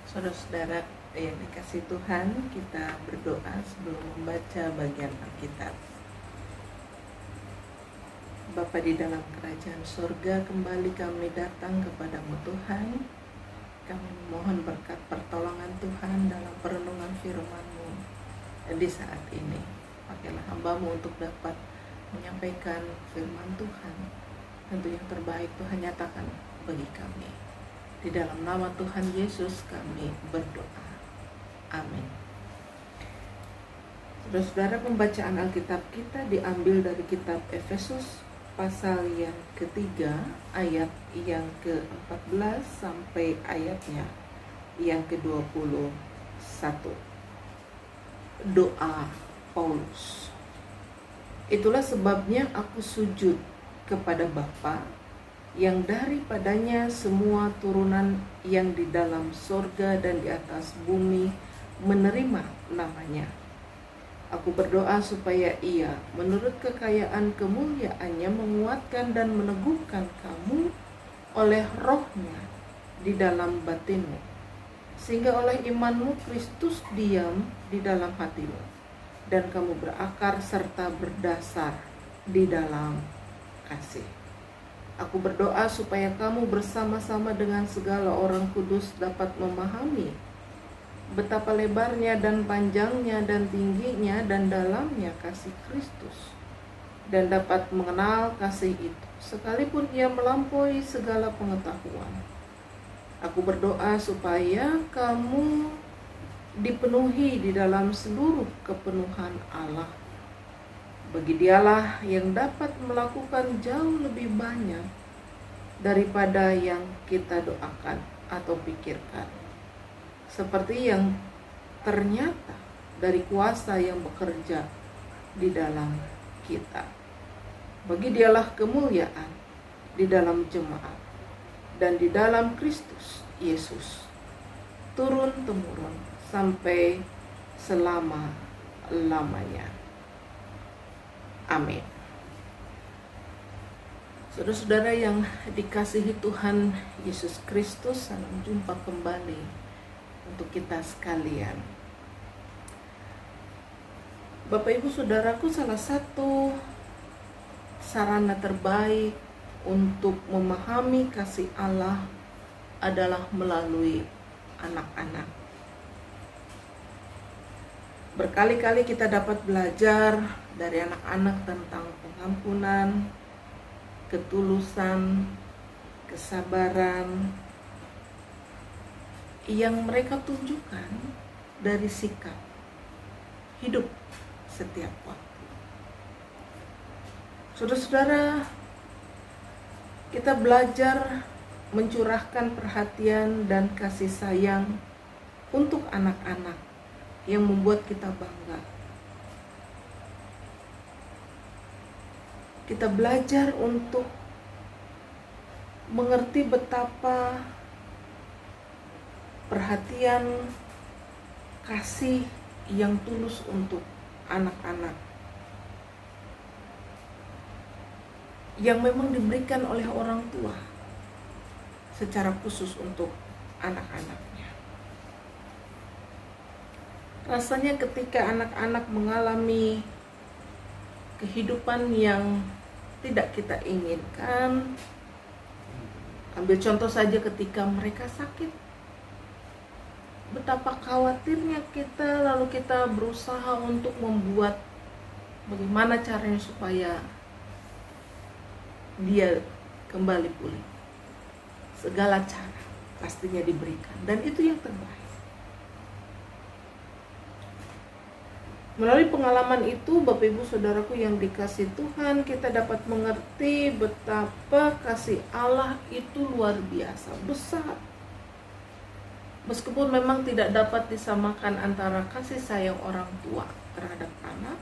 Saudara-saudara yang dikasih Tuhan, kita berdoa sebelum membaca bagian Alkitab. Bapa di dalam kerajaan surga, kembali kami datang kepadamu Tuhan. Kami mohon berkat pertolongan Tuhan dalam perenungan firman-Mu di saat ini. Pakailah hamba-Mu untuk dapat menyampaikan firman Tuhan. Tentu yang terbaik Tuhan nyatakan bagi kami. Di dalam nama Tuhan Yesus kami berdoa. Amin. Saudara-saudara, pembacaan Alkitab kita diambil dari kitab Efesus pasal yang ketiga, ayat yang ke-14 sampai ayatnya yang ke-21. Doa Paulus. Itulah sebabnya aku sujud kepada Bapa, yang daripadanya semua turunan yang di dalam sorga dan di atas bumi menerima namanya. Aku berdoa supaya Ia menurut kekayaan kemuliaannya menguatkan dan meneguhkan kamu oleh rohnya di dalam batinmu, sehingga oleh imanmu Kristus diam di dalam hatimu, dan kamu berakar serta berdasar di dalam kasih. Aku berdoa supaya kamu bersama-sama dengan segala orang kudus dapat memahami betapa lebarnya dan panjangnya dan tingginya dan dalamnya kasih Kristus, dan dapat mengenal kasih itu sekalipun ia melampaui segala pengetahuan. Aku berdoa supaya kamu dipenuhi di dalam seluruh kepenuhan Allah. Bagi Dialah yang dapat melakukan jauh lebih banyak daripada yang kita doakan atau pikirkan, seperti yang ternyata dari kuasa yang bekerja di dalam kita. Bagi Dialah kemuliaan di dalam jemaat dan di dalam Kristus Yesus, turun-temurun sampai selama-lamanya. Amin. Saudara-saudara yang dikasihi Tuhan Yesus Kristus, salam jumpa kembali untuk kita sekalian. Bapak Ibu Saudaraku, salah satu sarana terbaik untuk memahami kasih Allah adalah melalui anak-anak. Berkali-kali kita dapat belajar dari anak-anak tentang pengampunan, ketulusan, kesabaran yang mereka tunjukkan dari sikap hidup setiap waktu. Saudara-saudara, kita belajar mencurahkan perhatian dan kasih sayang untuk anak-anak yang membuat kita bangga. Kita belajar untuk mengerti betapa perhatian, kasih yang tulus untuk anak-anak yang memang diberikan oleh orang tua secara khusus untuk anak-anaknya. Rasanya ketika anak-anak mengalami kehidupan yang tidak kita inginkan, ambil contoh saja ketika mereka sakit, betapa khawatirnya kita, lalu kita berusaha untuk membuat bagaimana caranya supaya dia kembali pulih. Segala cara pastinya diberikan, dan itu yang terbaik. Melalui pengalaman itu, Bapak Ibu Saudaraku yang dikasih Tuhan, kita dapat mengerti betapa kasih Allah itu luar biasa, besar. Meskipun memang tidak dapat disamakan antara kasih sayang orang tua terhadap anak,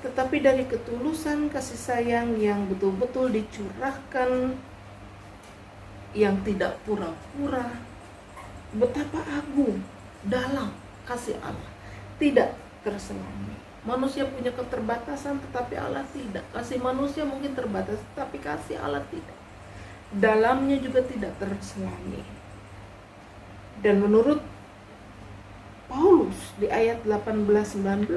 tetapi dari ketulusan kasih sayang yang betul-betul dicurahkan, yang tidak pura-pura, betapa agung dalam kasih Allah. Tidak terselami. Manusia punya keterbatasan, tetapi Allah tidak. Kasih manusia mungkin terbatas, tetapi kasih Allah tidak. Dalamnya juga tidak terselami. Dan menurut Paulus di ayat 18-19,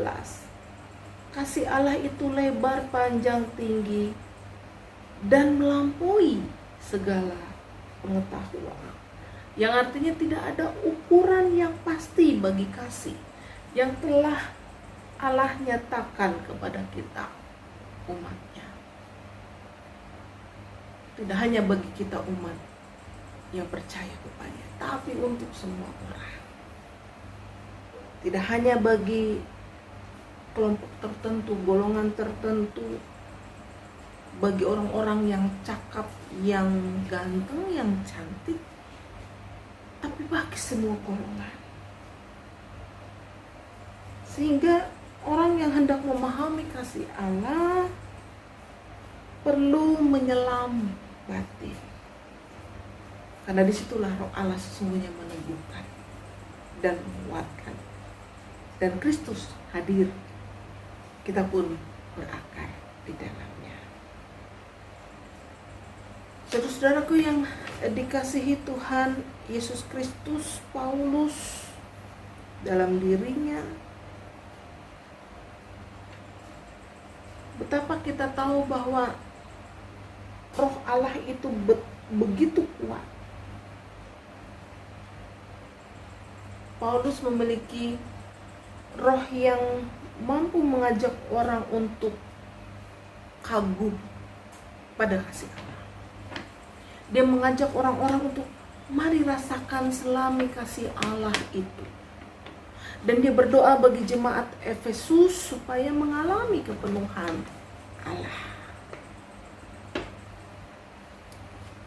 kasih Allah itu lebar, panjang, tinggi, dan melampaui segala pengetahuan. Yang artinya tidak ada ukuran yang pasti bagi kasih yang telah Allah nyatakan kepada kita, umatnya. Tidak hanya bagi kita umat yang percaya kepadanya, tapi untuk semua orang. Tidak hanya bagi kelompok tertentu, golongan tertentu, bagi orang-orang yang cakap, yang ganteng, yang cantik, tapi bagi semua golongan. Sehingga orang yang hendak memahami kasih Allah perlu menyelam batin. Karena disitulah roh Allah sesungguhnya meneguhkan dan menguatkan. Dan Kristus hadir, kita pun berakar di dalamnya. Saudara-saudaraku yang dikasihi Tuhan Yesus Kristus, Paulus dalam dirinya, betapa kita tahu bahwa roh Allah itu begitu kuat. Paulus memiliki roh yang mampu mengajak orang untuk kagum pada kasih Allah. Dia mengajak orang-orang untuk mari rasakan selami kasih Allah itu. Dan dia berdoa bagi jemaat Efesus supaya mengalami kepenuhan Allah.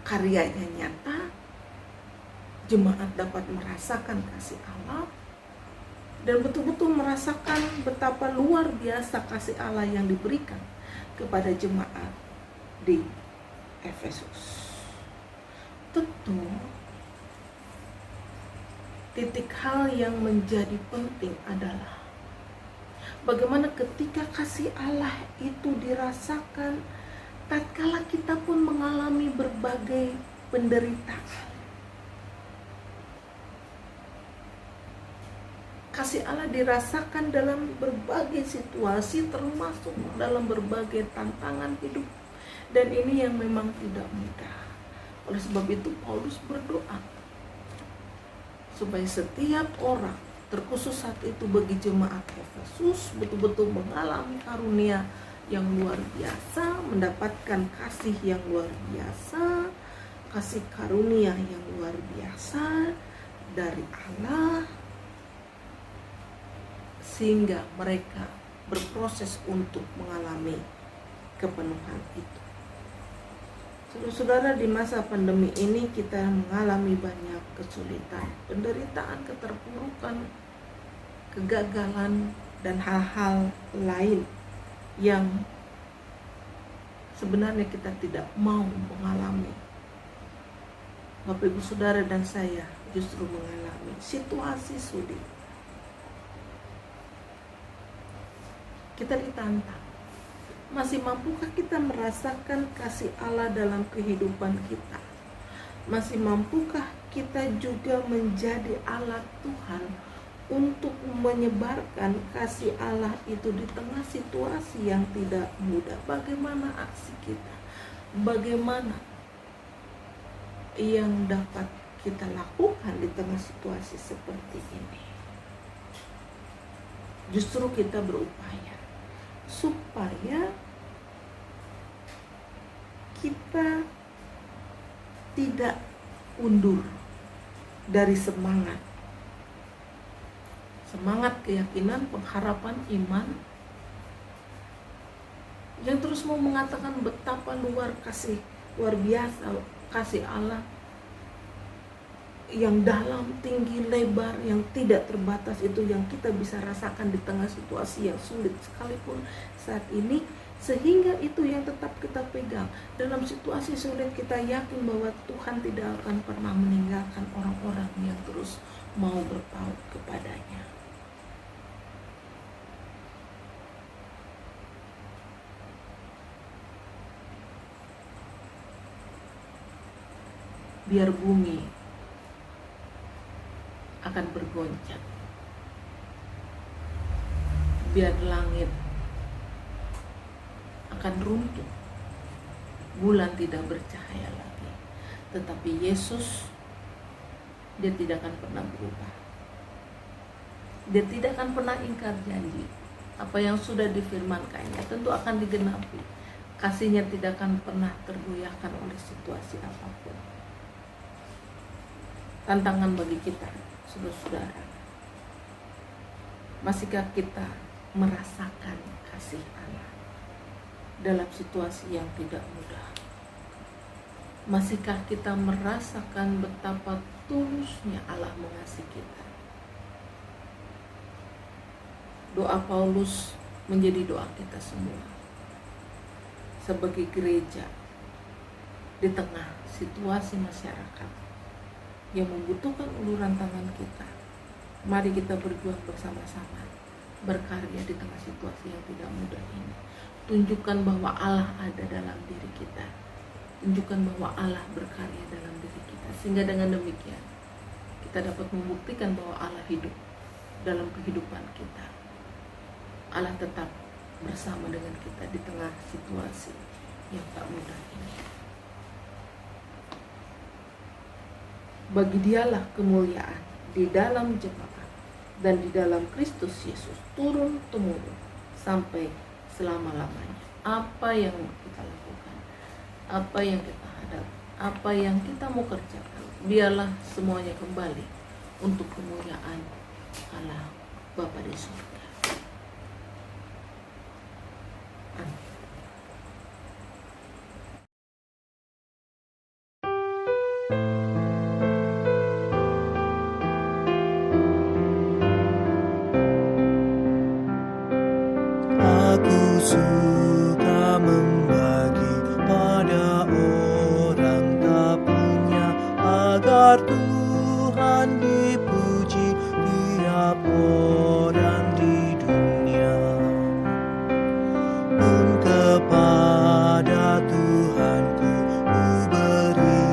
Karyanya nyata, jemaat dapat merasakan kasih Allah dan betul-betul merasakan betapa luar biasa kasih Allah yang diberikan kepada jemaat di Efesus. Tentu titik hal yang menjadi penting adalah bagaimana ketika kasih Allah itu dirasakan tatkala kita pun mengalami berbagai penderitaan. Kasih Allah dirasakan dalam berbagai situasi, termasuk dalam berbagai tantangan hidup. Dan ini yang memang tidak mudah. Oleh sebab itu Paulus berdoa supaya setiap orang, terkhusus saat itu bagi jemaat Efesus, betul-betul mengalami karunia yang luar biasa, mendapatkan kasih yang luar biasa, kasih karunia yang luar biasa dari Allah, sehingga mereka berproses untuk mengalami kepenuhan itu. Saudara-saudara, di masa pandemi ini kita mengalami banyak kesulitan, penderitaan, keterpurukan, kegagalan, dan hal-hal lain yang sebenarnya kita tidak mau mengalami. Bapak Ibu Saudara dan saya justru mengalami situasi sulit. Kita ditantang, masih mampukah kita merasakan kasih Allah dalam kehidupan kita? Masih mampukah kita juga menjadi alat Tuhan untuk menyebarkan kasih Allah itu di tengah situasi yang tidak mudah? Bagaimana aksi kita? Bagaimana yang dapat kita lakukan di tengah situasi seperti ini? Justru kita berupaya supaya kita tidak undur dari semangat keyakinan, pengharapan, iman yang terus mau mengatakan betapa luar biasa kasih Allah yang dalam, tinggi, lebar, yang tidak terbatas itu yang kita bisa rasakan di tengah situasi yang sulit sekalipun saat ini, sehingga itu yang tetap kita pegang. Dalam situasi sulit kita yakin bahwa Tuhan tidak akan pernah meninggalkan orang-orang yang terus mau berpaut kepadanya. Biar bumi akan bergoncang. Biar langit akan runtuh, bulan tidak bercahaya lagi. Tetapi Yesus, dia tidak akan pernah berubah. Dia tidak akan pernah ingkar janji. Apa yang sudah difirmankannya tentu akan digenapi. Kasihnya tidak akan pernah tergoyahkan oleh situasi apapun. Tantangan bagi kita, saudara-saudara, masihkah kita merasakan kasih Allah dalam situasi yang tidak mudah? Masihkah kita merasakan betapa tulusnya Allah mengasihi kita? Doa Paulus menjadi doa kita semua sebagai gereja di tengah situasi masyarakat yang membutuhkan uluran tangan kita. Mari kita berjuang bersama-sama, berkarya di tengah situasi yang tidak mudah ini. Tunjukkan bahwa Allah ada dalam diri kita. Tunjukkan bahwa Allah berkarya dalam diri kita, sehingga dengan demikian kita dapat membuktikan bahwa Allah hidup dalam kehidupan kita. Allah tetap bersama dengan kita di tengah situasi yang tak mudah ini. Bagi Dialah kemuliaan di dalam jemaat dan di dalam Kristus Yesus turun temurun sampai selama-lamanya. Apa yang kita lakukan, apa yang kita hadapi, apa yang kita mau kerjakan, biarlah semuanya kembali untuk kemuliaan Allah Bapa di surga. Amin. Aku suka membagi pada orang tak punya, agar Tuhan dipuji tiap orang di dunia. Pun kepada Tuhanku ku beri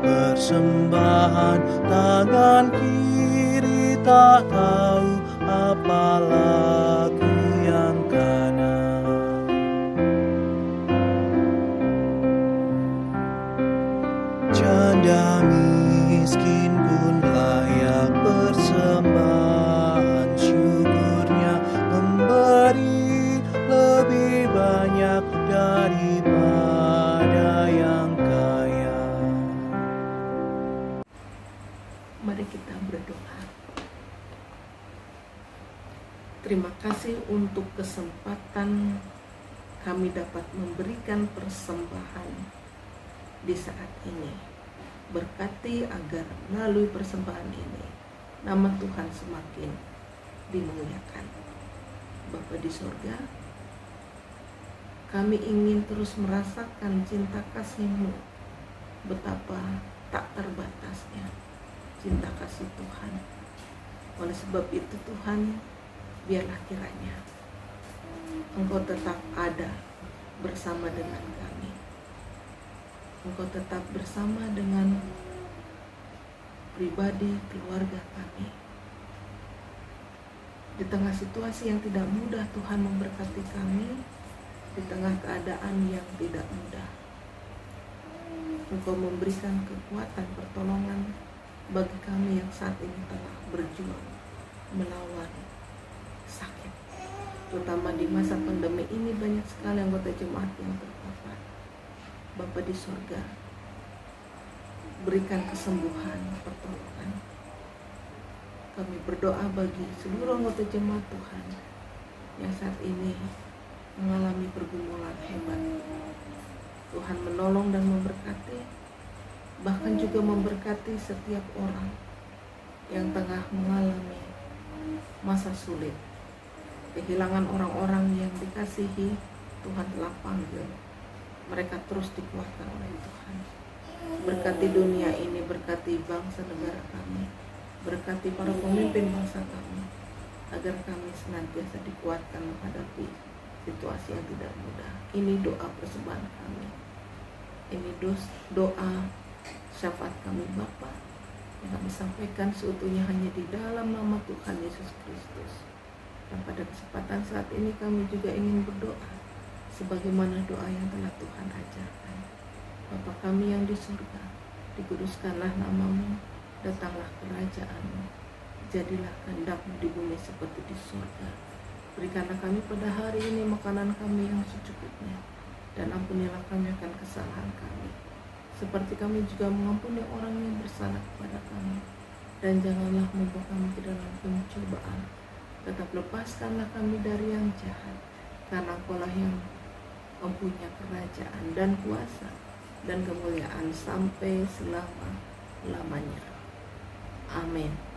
persembahan, tangan kiri tak tahu apalah yang kanan. Janda miskin pun layak persembahan syukurnya, memberi lebih banyak daripada yang kaya. Mari kita berdoa. Terima kasih untuk kesempatan kami dapat memberikan persembahan di saat ini. Berkati agar melalui persembahan ini nama Tuhan semakin dimuliakan. Bapa di surga, kami ingin terus merasakan cinta kasih-Mu, betapa tak terbatasnya cinta kasih Tuhan. Oleh sebab itu Tuhan, biarlah kiranya Engkau tetap ada bersama dengan kami. Engkau tetap bersama dengan pribadi keluarga kami. Di tengah situasi yang tidak mudah, Tuhan memberkati kami. Di tengah keadaan yang tidak mudah, Engkau memberikan kekuatan pertolongan bagi kami yang saat ini telah berjuang melawan sakit. Terutama di masa pandemi ini banyak sekali anggota jemaat yang terpapar. Bapa di surga, berikan kesembuhan, pertolongan. Kami berdoa bagi seluruh anggota jemaat Tuhan yang saat ini mengalami pergumulan hebat. Tuhan menolong dan memberkati, bahkan juga memberkati setiap orang yang tengah mengalami masa sulit. Kehilangan orang-orang yang dikasihi, Tuhan telah panggil. Mereka terus dikuatkan oleh Tuhan. Berkati dunia ini, berkati bangsa negara kami, berkati para pemimpin bangsa kami, agar kami senantiasa dikuatkan menghadapi situasi yang tidak mudah. Ini doa persembahan kami. Ini doa syafaat kami Bapa yang kami sampaikan seutuhnya hanya di dalam nama Tuhan Yesus Kristus. Dan pada kesempatan saat ini kami juga ingin berdoa sebagaimana doa yang telah Tuhan ajarkan. Bapa kami yang di surga, dikuduskanlah namamu, datanglah kerajaan-Mu, jadilah kehendak-Mu di bumi seperti di surga. Berikanlah kami pada hari ini makanan kami yang secukupnya, dan ampunilah kami akan kesalahan kami, seperti kami juga mengampuni orang yang bersalah kepada kami. Dan janganlah membawa kami ke dalam pencobaan, tetap lepaskanlah kami dari yang jahat, karena Engkau-lah yang mempunyai kerajaan dan kuasa dan kemuliaan sampai selama-lamanya. Amin.